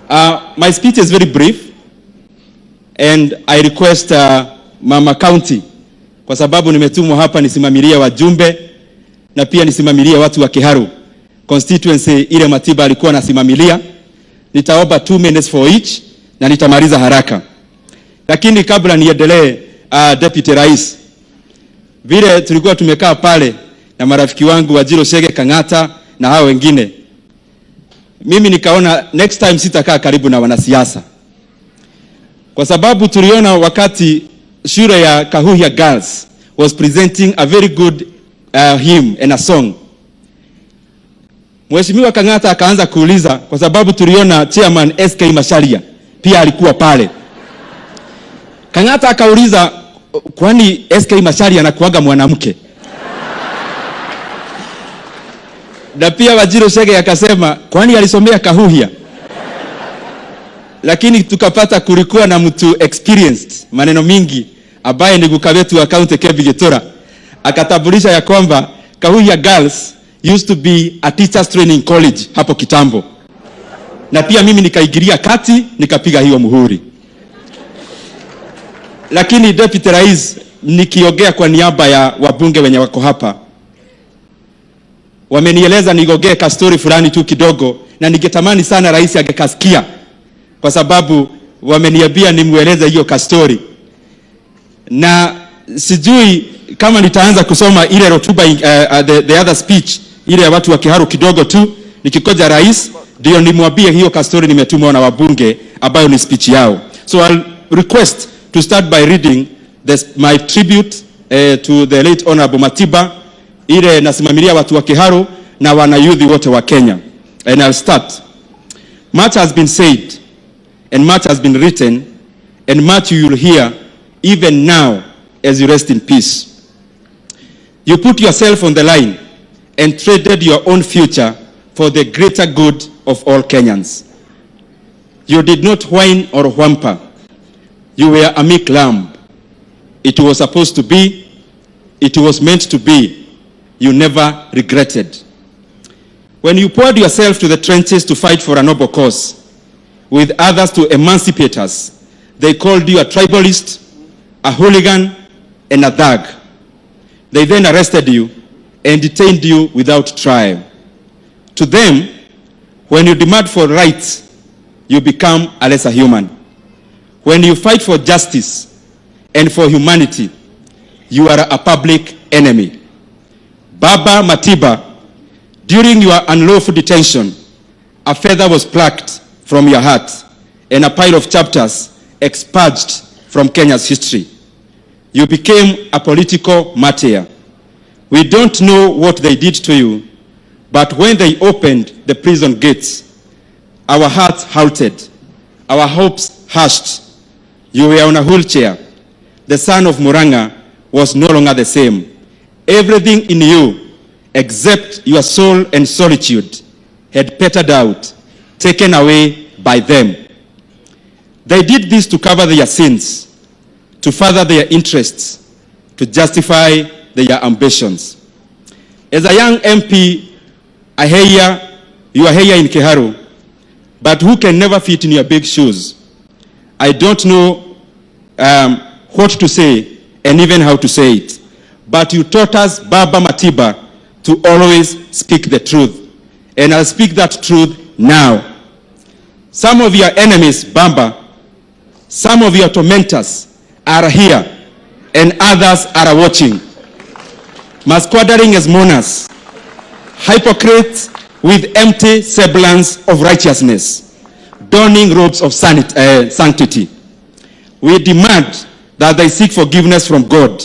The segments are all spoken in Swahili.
My speech is very brief, and I request Mama County, kwa sababu nimetumwa hapa nisimamilie wajumbe na pia nisimamilie watu wa Kiharu constituency ile Matiba alikuwa nasimamilia. Nitaomba 2 minutes for each na nitamaliza haraka. Lakini kabla niendelee, Deputy Rais, vile tulikuwa tumekaa pale na marafiki wangu Wajiro Shege Kang'ata na hao wengine, mimi nikaona next time sitakaa karibu na wanasiasa, kwa sababu tuliona wakati shule ya Kahuhia Girls was presenting a very good hymn and a song, Mheshimiwa Kang'ata akaanza kuuliza, kwa sababu tuliona chairman SK Masharia pia alikuwa pale. Kang'ata akauliza, kwani SK Masharia anakuaga mwanamke? Na pia Wajiro Shege akasema, kwani alisomea Kahuhia? Lakini tukapata kulikuwa na mtu experienced maneno mingi ambaye ni gukabetu wa county Kebigetora, akatambulisha ya kwamba Kahuhia Girls used to be a teachers training college hapo kitambo. Na pia mimi nikaigiria kati nikapiga hiyo muhuri. Lakini Deputy Rais, nikiongea kwa niaba ya wabunge wenye wako hapa, wamenieleza nigogee ka story fulani tu kidogo, na ningetamani sana rais angekasikia, kwa sababu wameniambia nimueleze hiyo ka story. Na sijui kama nitaanza kusoma ile rotuba the other speech ile ya watu wa Kiharu kidogo tu, nikikoja rais ndio nimwambie hiyo ka story nimetumwa na wabunge ambayo ni speech yao. So I'll request to start by reading my tribute to the late Honorable Matiba, ile nasimamilia watu wa Kiharu na wana youth wote wa Kenya. And I'll start. Much has been said and much has been written, and much you will hear even now as you rest in peace. You put yourself on the line and traded your own future for the greater good of all Kenyans. You did not whine or whimper. You were a meek lamb. It was supposed to be. It was meant to be. You never regretted. When you poured yourself to the trenches to fight for a noble cause, with others to emancipate us, they called you a tribalist, a hooligan, and a thug. They then arrested you and detained you without trial. To them, when you demand for rights, you become a lesser human. When you fight for justice and for humanity, you are a public enemy. Baba Matiba, during your unlawful detention, a feather was plucked from your heart and a pile of chapters expurged from Kenya's history. You became a political martyr. We don't know what they did to you, but when they opened the prison gates, our hearts halted, our hopes hushed. You were on a wheelchair. The son of Muranga was no longer the same. Everything in you, except your soul and solitude, had petered out, taken away by them. They did this to cover their sins, to further their interests, to justify their ambitions. As a young MP, you are here in Kiharu, but who can never fit in your big shoes? I don't know what to say and even how to say it, but you taught us, Baba Matiba, to always speak the truth, and I'll speak that truth now. Some of your enemies, Bamba, some of your tormentors are here, and others are watching, masquerading as mourners, hypocrites with empty semblance of righteousness, donning robes of sanctity. We demand that they seek forgiveness from God,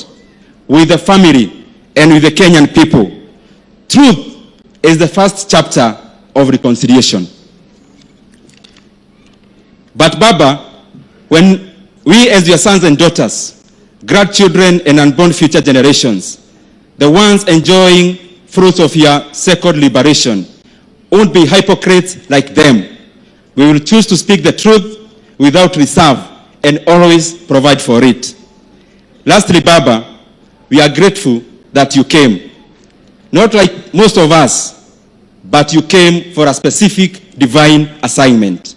with the family and with the Kenyan people. Truth is the first chapter of reconciliation. But Baba, when we as your sons and daughters, grandchildren and unborn future generations, the ones enjoying fruits of your sacred liberation, won't be hypocrites like them. We will choose to speak the truth without reserve and always provide for it. Lastly, Baba, we are grateful that you came. Not like most of us, but you came for a specific divine assignment.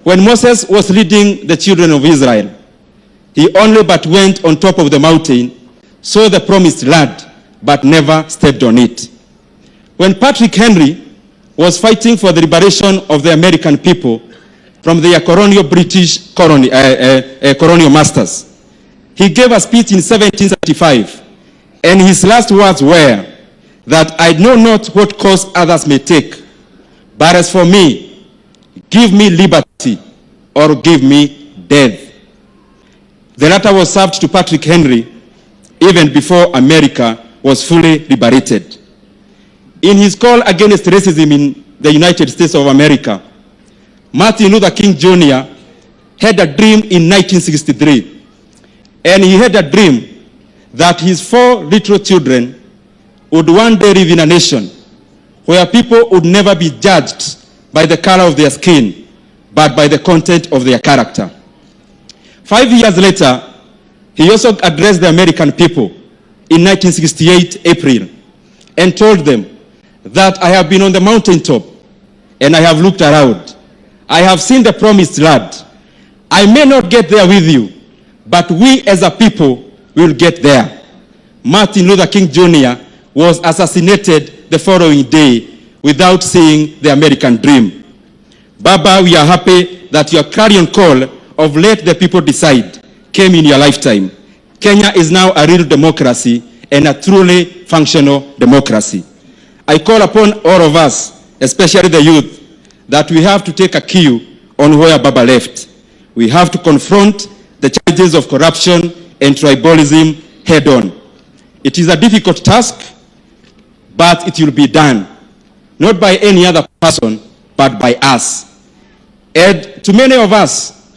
When Moses was leading the children of Israel, he only but went on top of the mountain, saw the promised land, but never stepped on it. When Patrick Henry was fighting for the liberation of the American people from their colonial British colonial masters, he gave a speech in 1775, and his last words were that I know not what course others may take, but as for me, give me liberty or give me death. The latter was served to Patrick Henry even before America was fully liberated. In his call against racism in the United States of America, Martin Luther King Jr. had a dream in 1963. And he had a dream that his 4 little children would one day live in a nation where people would never be judged by the color of their skin, but by the content of their character. 5 years later, he also addressed the American people in 1968 April and told them that I have been on the mountaintop and I have looked around. I have seen the promised land. I may not get there with you, but we as a people will get there. Martin Luther King Jr. was assassinated the following day without seeing the American dream. Baba, we are happy that your clarion call of let the people decide came in your lifetime. Kenya is now a real democracy and a truly functional democracy. I call upon all of us, especially the youth, that we have to take a cue on where Baba left. We have to confront the challenges of corruption and tribalism head on. It is a difficult task, but it will be done, not by any other person, but by us. And to many of us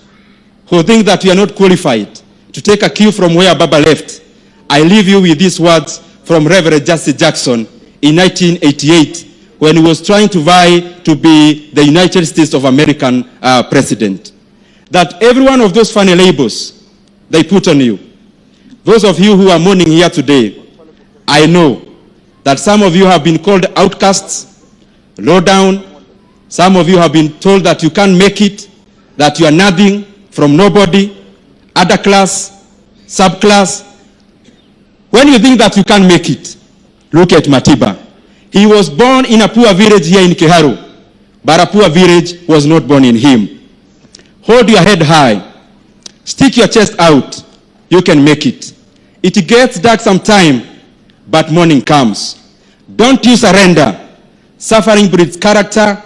who think that we are not qualified to take a cue from where Baba left, I leave you with these words from Reverend Justice Jackson in 1988 when he was trying to vie to be the United States of American president. That every one of those funny labels they put on you, those of you who are mourning here today, I know that some of you have been called outcasts, low down. Some of you have been told that you can't make it, that you are nothing, from nobody, other class, subclass. When you think that you can't make it, look at Matiba. He was born in a poor village here in Kiharu, but a poor village was not born in him. Hold your head high. Stick your chest out. You can make it. It gets dark sometime, but morning comes. Don't you surrender. Suffering breeds character.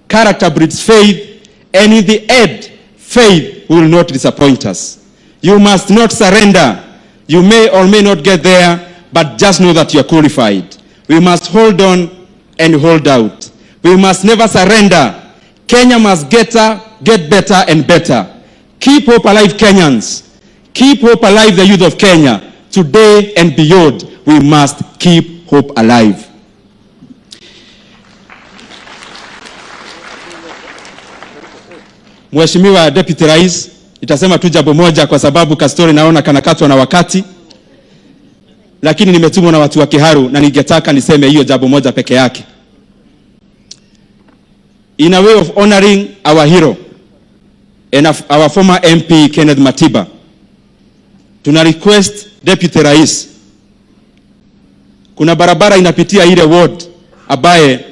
Character breeds faith. And in the end, faith will not disappoint us. You must not surrender. You may or may not get there, but just know that you are qualified. We must hold on and hold out. We must never surrender. Kenya must get better and better. Keep hope alive, Kenyans. Keep hope alive, the youth of Kenya. Today and beyond, we must keep hope alive. Mheshimiwa Deputy Rais, itasema tu jambo moja kwa sababu kastori naona kanakatwa na wakati. Lakini nimetumwa na watu wa Kiharu na ningetaka niseme hiyo jambo moja peke yake. In a way of honoring our hero and our former MP Kenneth Matiba, tuna request Deputy Rais, kuna barabara inapitia ile ward ambaye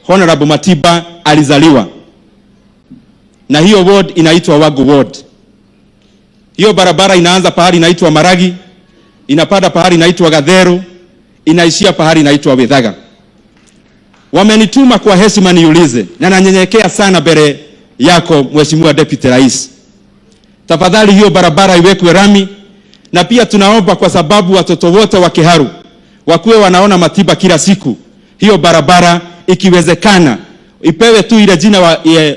Honorable Matiba alizaliwa, na hiyo ward inaitwa Wagu ward. Hiyo barabara inaanza pahali inaitwa Maragi, inapanda pahali inaitwa Gatheru, inaishia pahali inaitwa Wethaga. Wamenituma kwa heshima niulize, na nanyenyekea sana mbele yako Mheshimiwa Deputy Rais, tafadhali hiyo barabara iwekwe rami. Na pia tunaomba kwa sababu watoto wote wa Kiharu wakuwe wanaona Matiba kila siku, hiyo barabara ikiwezekana ipewe tu ile jina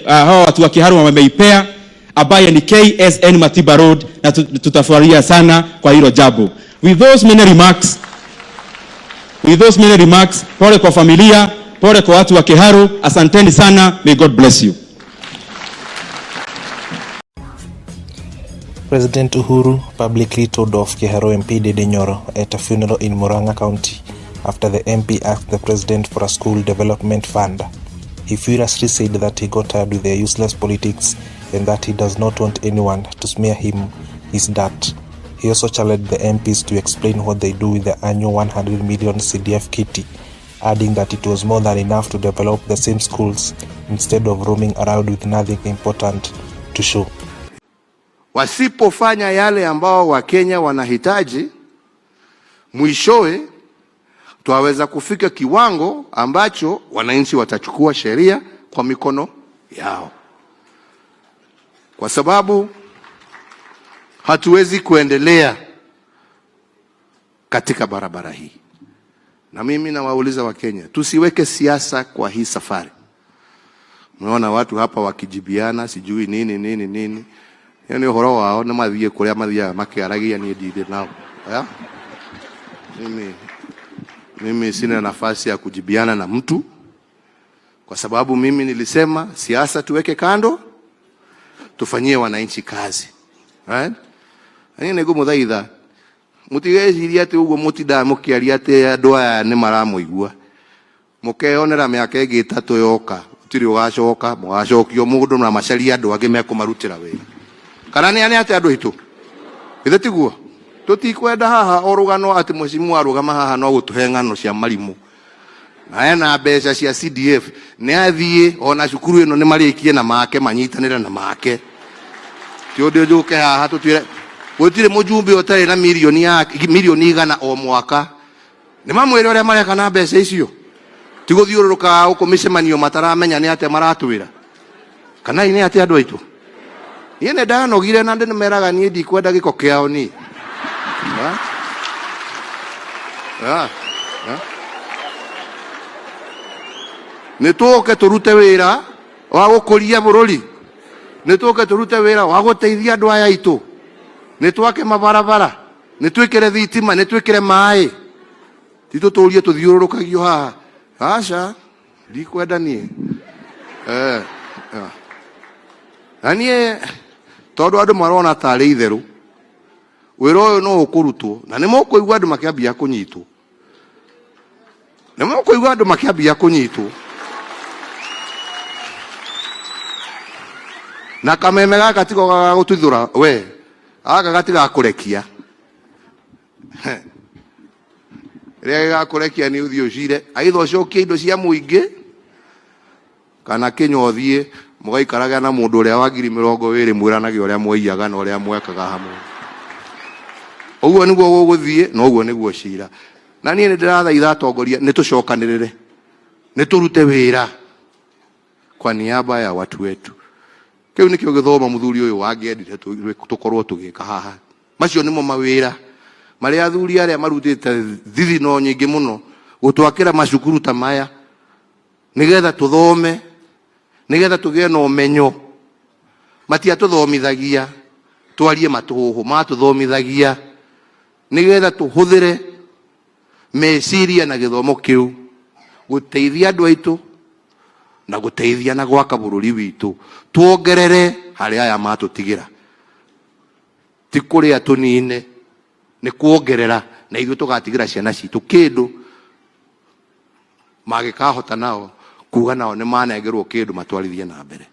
hawa watu wa Kiharu wameipea, ambaye ni KSN Matiba Road, na tutafurahia sana kwa hilo jambo. With those many remarks, pole kwa familia, pole kwa watu wa Kiharu, asanteni sana, may God bless you. President Uhuru publicly told off Kiharu MP Ndindi Nyoro at a funeral in Murang'a County after the MP asked the president for a school development fund. He furiously said that he got tired with their useless politics and that he does not want anyone to smear him his dirt. He also challenged the MPs to explain what they do with the annual 100 million CDF kitty, adding that it was more than enough to develop the same schools instead of roaming around with nothing important to show. Wasipofanya yale ambao Wakenya wanahitaji, mwishowe tuwaweza kufika kiwango ambacho wananchi watachukua sheria kwa mikono yao. Kwa sababu hatuwezi kuendelea katika barabara hii. Na mimi nawauliza Wakenya, tusiweke siasa kwa hii safari. Mnaona watu hapa wakijibiana sijui nini. Yani uhoro wao na mathiye kuria mathiya makiaragia ni ndinde nao. Mimi sina nafasi ya kujibiana na mtu, kwa sababu mimi nilisema siasa tuweke kando, tufanyie wananchi kazi. Right? Ani nego muthaitha mutigeciria ati uguo mutida mukiaria ati andu aya ni maramuigua, mukeonera miaka ingi 3 yoka utiri ugacoka mugacokio mundu na macaria andu angi mekumarutira wira. Kana ni ati andu itu ithe tiguo tutikwenda haha orugano ati mheshimiwa arugama haha no gutuhe ng'ano cia marimu na ena mbeca cia CDF ni athie ona cukuru ino ni marikie na make manyitanira na make ti undu njuke haha tutire gutire mujumbe otari na milioni 100 o mwaka ni mamwire uria mareka na mbeca icio ti guthiururuka uko micemanio mataramenya ni ate maratwira kana ni ate andu aitu yene ndanogire na ndi meraga ni ndikwenda giko kiao ni nituke turute wira wa gukuria bururi, nituke turute wira wa guteithia andu aya itu, nitwake mabarabara, nitwikire thitima, nitwikire mai, tituturie tuthiururukagio haha. Aca ndikwenda nie anie tondu andu marona tari itheru wira uyu no ukurutwo na nimo kuigua andu makiambia kunyitwo, nimo kuigua andu makiambia kunyitwo na kameme gaka tiko gagututhura we aka gatiga kurekia ria gakurekia ni uthio cire aitho cokie indo cia muingi kana kinyothie mugaikaraga na mundu uria wa 2020 mwiranagia uria mwiyaga na uria mwekaga hamwe. Uguo niguo guguthie na uguo niguo cira. Na nie ndirathaitha atongoria nitucokanirire, niturute wira kwa niaba ya watu wetu. Kiu nikio githoma muthuri uyu wangiendire tukorwo tugika haha. Macio nimo mawira maria athuri aria marutite thithino nyingi muno gutwakira macukuru ta maya nigetha tuthome, nigetha tugie na umenyo. Matia tuthomithagia twarie matuhu matuthomithagia nigetha tuhuthire meciria na githomo kiu guteithia andu aitu na guteithia na gwaka bururi witu, tuongerere hari aya matutigira ti kuria tunine ni kuongerera na ithu tugatigira ciana citu kindu magikahota nao kuga nao ni manengerwo kindu matwarithie na mbere.